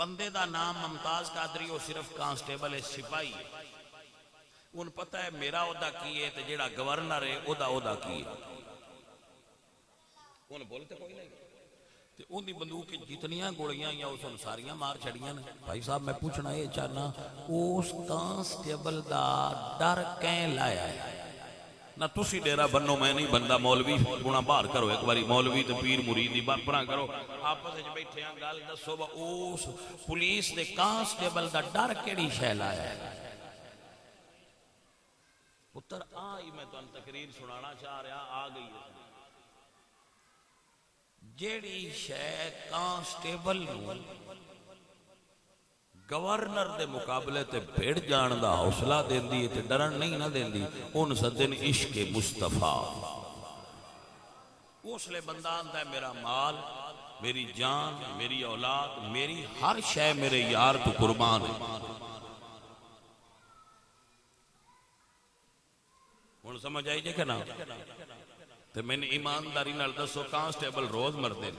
بندے دا نام ممتاز قادری وہ صرف کانسٹیبل ہے سپاہی ہے ان پتہ ہے میرا عہدہ کی ہے تے جیڑا گورنر ہے عہدہ کی ہے ان بولتے کوئی نہیں تے ان دی بندوق کی جتنیاں گولیاں یا اس ان ساریاں مار چھڑیاں نے بھائی صاحب میں پوچھنا یہ چاہنا اس کانسٹیبل دا ڈر کہیں لایا ہے نہ تسی ڈیرہ بنو میں نہیں بندہ مولوی گنا باہر کرو ایک باری مولوی تے پیر مریدی بارپرا کرو آپس وچ بیٹھے ہیں گل دسو با اس پولیس دے کانسٹیبل دا ڈر کیڑی شے لایا ہے پتر آئی میں تو ان تقریر سنانا چاہ رہا آ گئی ہے جیڑی شے کانسٹیبل نو گورنر دے مقابلے تے بھیڑ جان دا حوصلہ دین دی تے ڈرن نہیں نہ دین دی ان سدن عشق مصطفیٰ اس لئے بندہ آندا ہے میرا مال میری جان میری اولاد میری ہر شے میرے یار تو قربان ہے ہن سمجھ آئی جے کہ نا تے میں نے ایمانداری نال دسو کانسٹیبل روز مردے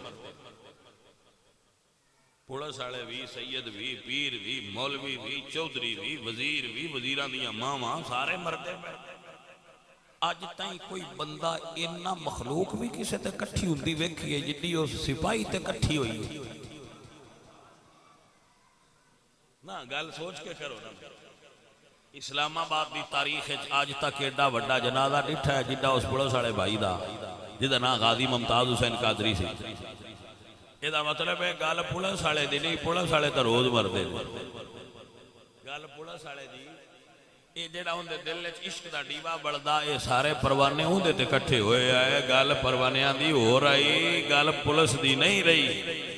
پولیس والے بھی سید بھی پیر بھی مولوی بھی چودھری بھی وزیر بھی وزیراں دیاں ماواں سارے مردے پے اج تائیں کوئی بندہ اتنا مخلوق بھی کسے تے کٹھی ہوندی ویکھی ہے جدی اس سپاہی تے کٹھی ہوئی نا گل سوچ کے کرو نا اسلام آباد دی تاریخ آج تک ایڈا وڈا جنازہ ڈٹھا ہے جڈا اس پولیس والے بھائی دا جدا نا غازی ممتاز حسین قادری سی یہ مطلب ہے گل پولیس والے دی نہیں پولیس والے تو روز مردے گل پولیس والے دی یہ جڑا اندر دل عشق دا ڈیوا بڑھدا یہ سارے پروانے اندر تے کٹھے ہوئے آئے گل پروانیاں دی ہو رہی گل پولیس دی نہیں رہی